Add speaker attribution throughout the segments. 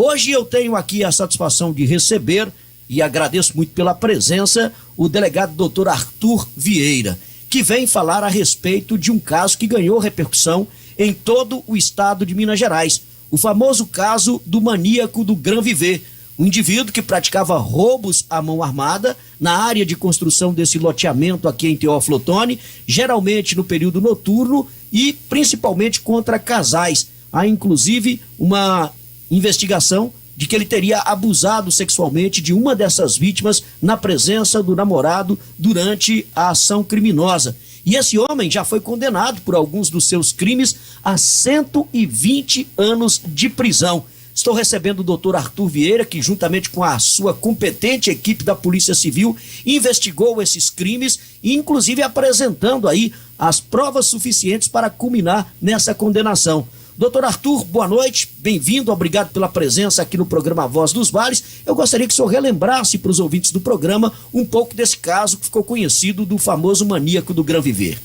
Speaker 1: Hoje eu tenho aqui a satisfação de receber, e agradeço muito pela presença, o delegado Dr. Arthur Vieira, que vem falar a respeito de um caso que ganhou repercussão em todo o estado de Minas Gerais, o famoso caso do maníaco do Gran Viver, um indivíduo que praticava roubos à mão armada na área de construção desse loteamento aqui em Teófilo Otoni, geralmente no período noturno e principalmente contra casais. Há inclusive uma investigação de que ele teria abusado sexualmente de uma dessas vítimas na presença do namorado durante a ação criminosa. E esse homem já foi condenado por alguns dos seus crimes a 120 anos de prisão. Estou recebendo o doutor Arthur Vieira, que juntamente com a sua competente equipe da Polícia Civil investigou esses crimes e inclusive apresentando aí as provas suficientes para culminar nessa condenação. Doutor Arthur, boa noite, bem-vindo, obrigado pela presença aqui no programa Voz dos Vales. Eu gostaria que o senhor relembrasse para os ouvintes do programa um pouco desse caso que ficou conhecido do famoso maníaco do Gran Viver.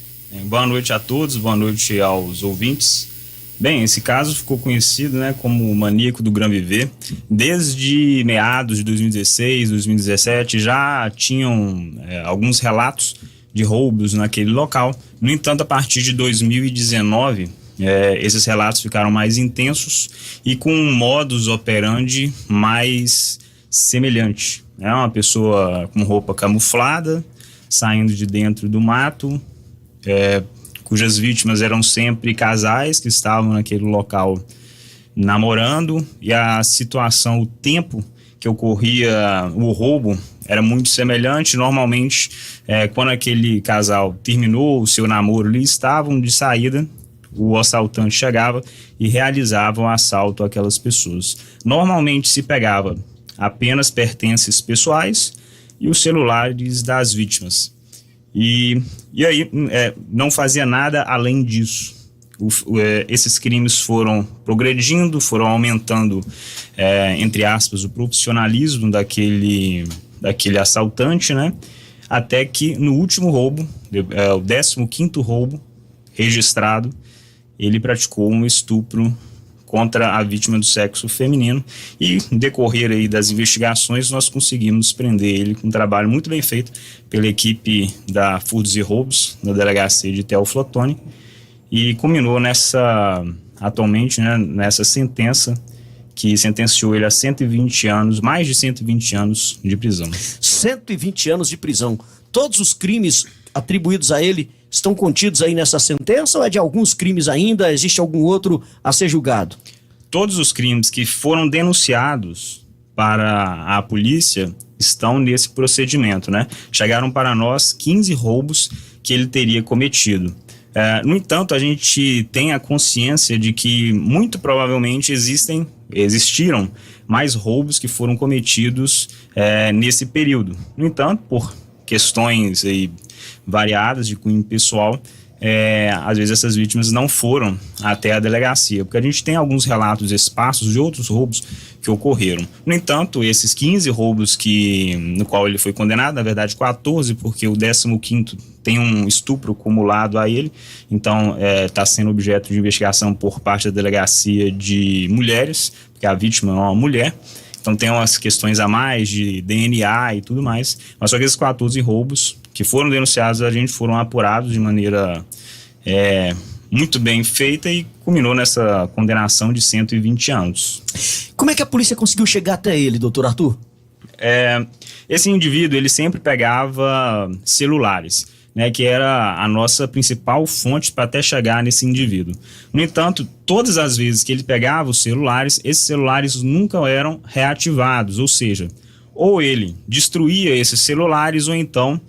Speaker 2: Boa noite a todos, boa noite aos ouvintes. Bem, esse caso ficou conhecido, como o maníaco do Gran Viver. Desde meados de 2016, 2017, já tinham alguns relatos de roubos naquele local. No entanto, a partir de 2019, esses relatos ficaram mais intensos e com um modus operandi mais semelhante. Uma pessoa com roupa camuflada, saindo de dentro do mato, cujas vítimas eram sempre casais que estavam naquele local namorando, e a situação, o tempo que ocorria o roubo era muito semelhante. Normalmente, quando aquele casal terminou o seu namoro ali, estavam de saída, o assaltante chegava e realizava o assalto àquelas pessoas. Normalmente se pegava apenas pertences pessoais e os celulares das vítimas. E aí não fazia nada além disso. Esses crimes foram progredindo, foram aumentando, entre aspas, o profissionalismo daquele assaltante, até que no último roubo, o 15º roubo registrado, ele praticou um estupro contra a vítima do sexo feminino, e no decorrer aí das investigações nós conseguimos prender ele com um trabalho muito bem feito pela equipe da Furtos e Roubos da delegacia de Teófilo Otoni, e culminou atualmente nessa sentença que sentenciou ele a 120 anos, mais de 120 anos de prisão.
Speaker 1: 120 anos de prisão. Todos os crimes atribuídos a ele estão contidos aí nessa sentença, ou é de alguns crimes ainda? Existe algum outro a ser julgado?
Speaker 2: Todos os crimes que foram denunciados para a polícia estão nesse procedimento, Chegaram para nós 15 roubos que ele teria cometido. No entanto, a gente tem a consciência de que muito provavelmente existiram mais roubos que foram cometidos nesse período. No entanto, por questões aí variadas de cunho pessoal, às vezes essas vítimas não foram até a delegacia, porque a gente tem alguns relatos esparsos de outros roubos que ocorreram. No entanto, esses 15 roubos no qual ele foi condenado, na verdade 14, porque o 15º tem um estupro acumulado a ele, então está sendo objeto de investigação por parte da delegacia de mulheres, porque a vítima é uma mulher. Então tem umas questões a mais de DNA e tudo mais, mas só que esses 14 roubos que foram denunciados, a gente foram apurados de maneira muito bem feita e culminou nessa condenação de 120 anos.
Speaker 1: Como é que a polícia conseguiu chegar até ele, doutor Arthur?
Speaker 2: Esse indivíduo, ele sempre pegava celulares, que era a nossa principal fonte para até chegar nesse indivíduo. No entanto, todas as vezes que ele pegava os celulares, esses celulares nunca eram reativados, ou seja, ou ele destruía esses celulares ou então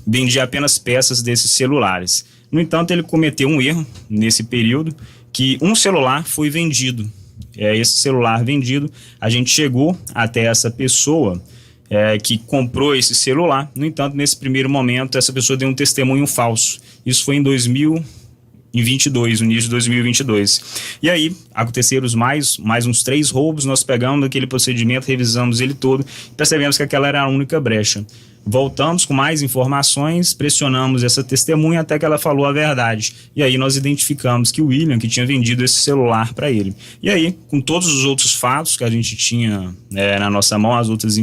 Speaker 2: vendia apenas peças desses celulares. No entanto, ele cometeu um erro nesse período, que um celular foi vendido. Esse celular vendido, a gente chegou até essa pessoa que comprou esse celular. No entanto, nesse primeiro momento, essa pessoa deu um testemunho falso. Isso foi em 2022, no início de 2022. E aí, aconteceram mais uns 3 roubos. Nós pegamos aquele procedimento, revisamos ele todo e percebemos que aquela era a única brecha. Voltamos com mais informações, pressionamos essa testemunha até que ela falou a verdade. E aí nós identificamos que o William que tinha vendido esse celular para ele. E aí, com todos os outros fatos que a gente tinha na nossa mão, as outras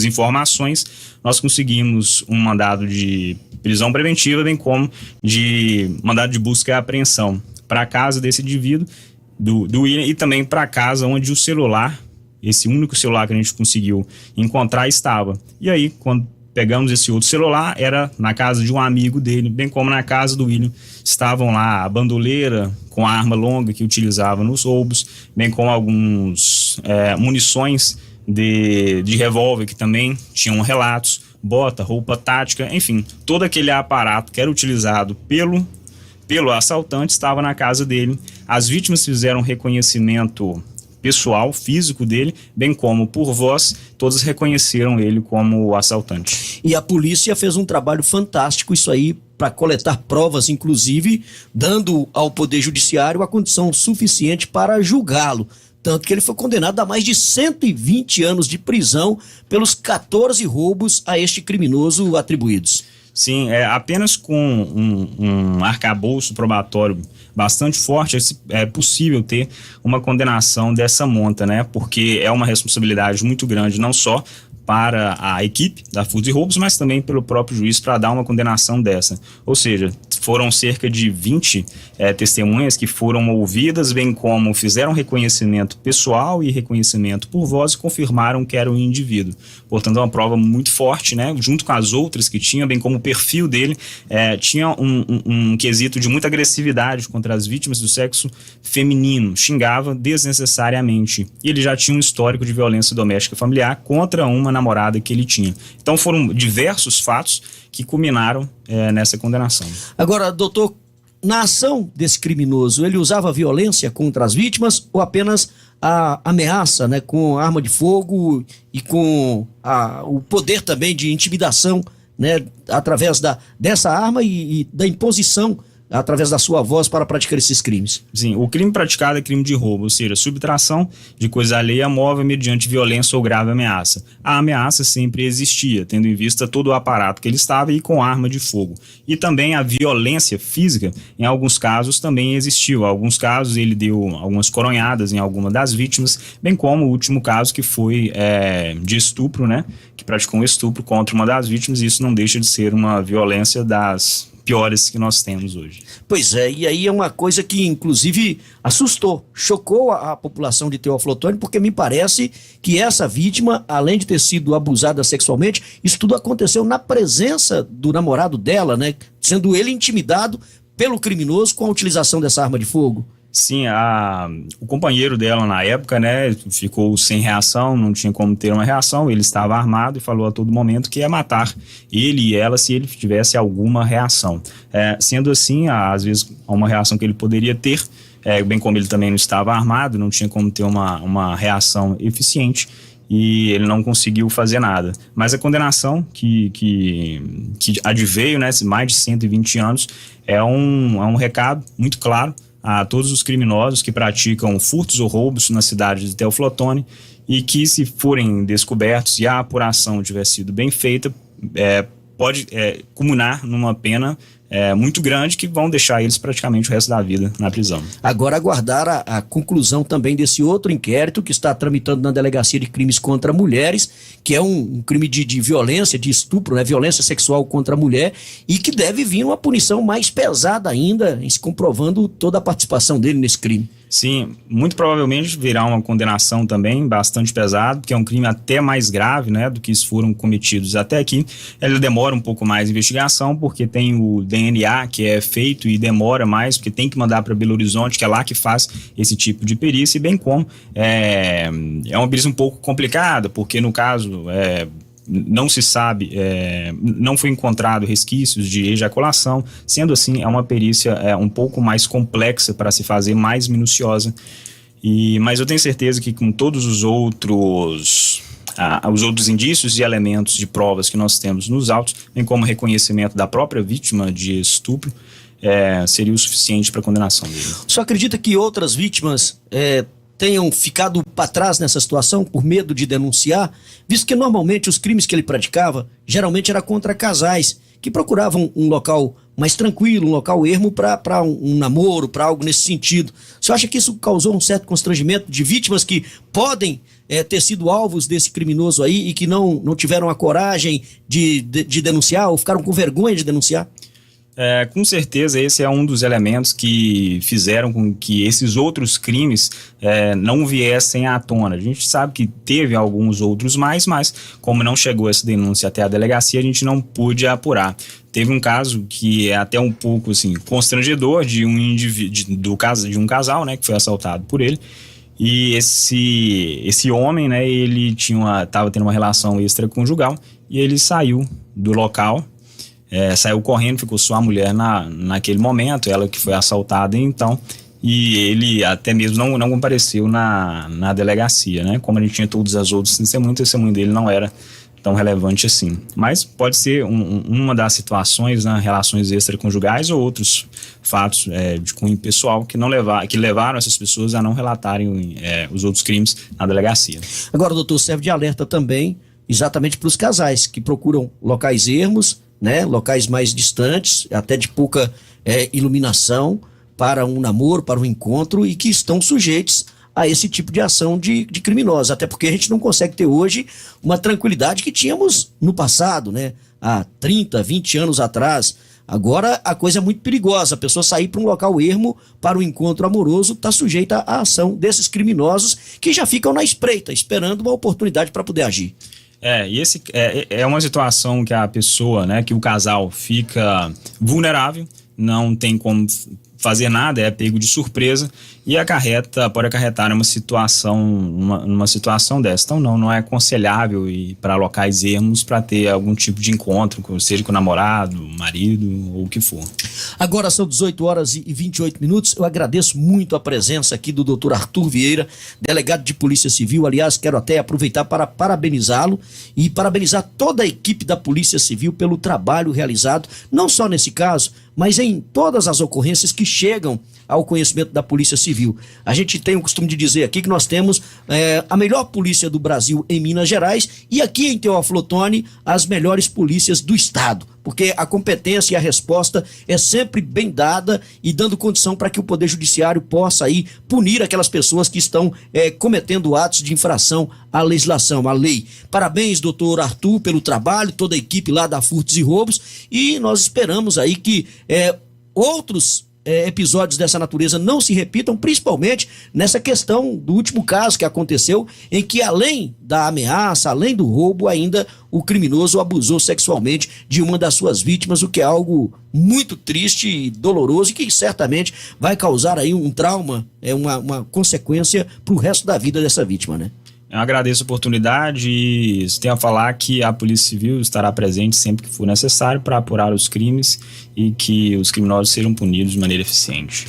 Speaker 2: informações, nós conseguimos um mandado de prisão preventiva, bem como de mandado de busca e apreensão para a casa desse indivíduo, do William, e também para a casa onde o celular, esse único celular que a gente conseguiu encontrar, estava. E aí, quando pegamos esse outro celular, era na casa de um amigo dele, bem como na casa do William. Estavam lá a bandoleira com a arma longa que utilizava nos roubos, bem como alguns munições de revólver que também tinham relatos, bota, roupa tática, enfim, todo aquele aparato que era utilizado pelo assaltante estava na casa dele. As vítimas fizeram reconhecimento pessoal, físico dele, bem como por voz, todos reconheceram ele como o assaltante.
Speaker 1: E a polícia fez um trabalho fantástico, isso aí, para coletar provas, inclusive, dando ao Poder Judiciário a condição suficiente para julgá-lo. Tanto que ele foi condenado a mais de 120 anos de prisão pelos 14 roubos a este criminoso atribuídos.
Speaker 2: Sim, apenas com um arcabouço probatório bastante forte é possível ter uma condenação dessa monta, né? Porque é uma responsabilidade muito grande, não só para a equipe da Furtos e Roubos, mas também pelo próprio juiz para dar uma condenação dessa. Ou seja, foram cerca de 20 testemunhas que foram ouvidas, bem como fizeram reconhecimento pessoal e reconhecimento por voz e confirmaram que era um indivíduo. Portanto, é uma prova muito forte, né? Junto com as outras que tinha, bem como o perfil dele, tinha um quesito de muita agressividade contra as vítimas do sexo feminino, xingava desnecessariamente. E ele já tinha um histórico de violência doméstica familiar contra uma namorada que ele tinha. Então foram diversos fatos que culminaram nessa condenação.
Speaker 1: Agora, doutor, na ação desse criminoso, ele usava violência contra as vítimas ou apenas a ameaça, né, com arma de fogo e com o poder também de intimidação, né, através dessa arma e da imposição através da sua voz para praticar esses crimes?
Speaker 2: Sim, o crime praticado é crime de roubo, ou seja, subtração de coisa alheia móvel mediante violência ou grave ameaça. A ameaça sempre existia, tendo em vista todo o aparato que ele estava e com arma de fogo. E também a violência física, em alguns casos, também existiu. Em alguns casos ele deu algumas coronhadas em alguma das vítimas, bem como o último caso que foi de estupro, né? Que praticou um estupro contra uma das vítimas, e isso não deixa de ser uma violência das piores que nós temos hoje.
Speaker 1: Pois é, e aí é uma coisa que inclusive assustou, chocou a população de Teófilo, porque me parece que essa vítima, além de ter sido abusada sexualmente, isso tudo aconteceu na presença do namorado dela, né? Sendo ele intimidado pelo criminoso com a utilização dessa arma de fogo.
Speaker 2: Sim, o companheiro dela na época, né, ficou sem reação, não tinha como ter uma reação, ele estava armado e falou a todo momento que ia matar ele e ela se ele tivesse alguma reação. Sendo assim, às vezes, uma reação que ele poderia ter, bem como ele também não estava armado, não tinha como ter uma reação eficiente, e ele não conseguiu fazer nada. Mas a condenação que adveio, né, mais de 120 anos, é um recado muito claro a todos os criminosos que praticam furtos ou roubos na cidade de Teófilo Otoni, e que, se forem descobertos e a apuração tiver sido bem feita, pode culminar numa pena muito grande, que vão deixar eles praticamente o resto da vida na prisão.
Speaker 1: Agora aguardar a conclusão também desse outro inquérito que está tramitando na Delegacia de Crimes contra Mulheres, que é um crime de violência, de estupro, né? Violência sexual contra a mulher, e que deve vir uma punição mais pesada ainda, em se comprovando toda a participação dele nesse crime.
Speaker 2: Sim, muito provavelmente virá uma condenação também bastante pesada, porque é um crime até mais grave, né, do que foram cometidos até aqui. Ele demora um pouco mais de investigação, porque tem o DNA que é feito e demora mais, porque tem que mandar para Belo Horizonte, que é lá que faz esse tipo de perícia, e bem como é uma perícia um pouco complicada, porque no caso não se sabe, não foi encontrado resquícios de ejaculação. Sendo assim, é uma perícia um pouco mais complexa para se fazer, mais minuciosa. Mas eu tenho certeza que com todos os outros indícios e elementos de provas que nós temos nos autos, bem como reconhecimento da própria vítima de estupro, seria o suficiente para a condenação dele.
Speaker 1: Só acredita que outras vítimas tenham ficado para trás nessa situação por medo de denunciar, visto que normalmente os crimes que ele praticava geralmente era contra casais que procuravam um local mais tranquilo, um local ermo para um namoro, para algo nesse sentido. Você acha que isso causou um certo constrangimento de vítimas que podem ter sido alvos desse criminoso aí e que não tiveram a coragem de denunciar ou ficaram com vergonha de denunciar?
Speaker 2: Com certeza esse é um dos elementos que fizeram com que esses outros crimes não viessem à tona. A gente sabe que teve alguns outros mais, mas como não chegou essa denúncia até a delegacia, a gente não pôde apurar. Teve um caso que é até um pouco assim, constrangedor de um indivíduo, de um casal, né, que foi assaltado por ele. E esse homem, né, ele estava tendo uma relação extraconjugal e ele saiu do local. Saiu correndo, ficou só a mulher naquele momento, ela que foi assaltada então, e ele até mesmo não compareceu na delegacia, né? Como a gente tinha todas as outras testemunhas, o testemunho dele não era tão relevante assim. Mas pode ser uma das situações, né, relações extraconjugais ou outros fatos de cunho pessoal que levaram essas pessoas a não relatarem os outros crimes na delegacia.
Speaker 1: Agora, doutor, serve de alerta também exatamente para os casais que procuram locais ermos, né, locais mais distantes, até de pouca iluminação, para um namoro, para um encontro, e que estão sujeitos a esse tipo de ação de criminosos, até porque a gente não consegue ter hoje uma tranquilidade que tínhamos no passado, né, há 30, 20 anos atrás. Agora a coisa é muito perigosa, a pessoa sair para um local ermo para um encontro amoroso está sujeita à ação desses criminosos que já ficam na espreita, esperando uma oportunidade para poder agir.
Speaker 2: E esse é uma situação que a pessoa, né, que o casal fica vulnerável, não tem como fazer nada, é pego de surpresa e pode acarretar numa situação dessa. Então não é aconselhável ir para locais ermos para ter algum tipo de encontro, seja com o namorado, marido ou o que for.
Speaker 1: Agora são 18 horas e 28 minutos. Eu agradeço muito a presença aqui do Dr. Arthur Vieira, delegado de Polícia Civil. Aliás, quero até aproveitar para parabenizá-lo e parabenizar toda a equipe da Polícia Civil pelo trabalho realizado, não só nesse caso, mas em todas as ocorrências que chegam ao conhecimento da Polícia Civil. A gente tem o costume de dizer aqui que nós temos a melhor polícia do Brasil em Minas Gerais e aqui em Teófilo Otoni as melhores polícias do estado, porque a competência e a resposta é sempre bem dada e dando condição para que o Poder Judiciário possa aí punir aquelas pessoas que estão cometendo atos de infração à legislação, à lei. Parabéns, doutor Arthur, pelo trabalho, toda a equipe lá da Furtos e Roubos, e nós esperamos aí que outros episódios dessa natureza não se repitam, principalmente nessa questão do último caso que aconteceu, em que além da ameaça, além do roubo, ainda o criminoso abusou sexualmente de uma das suas vítimas, o que é algo muito triste e doloroso e que certamente vai causar aí um trauma, uma consequência para o resto da vida dessa vítima, né?
Speaker 2: Eu agradeço a oportunidade e tenho a falar que a Polícia Civil estará presente sempre que for necessário para apurar os crimes e que os criminosos sejam punidos de maneira eficiente.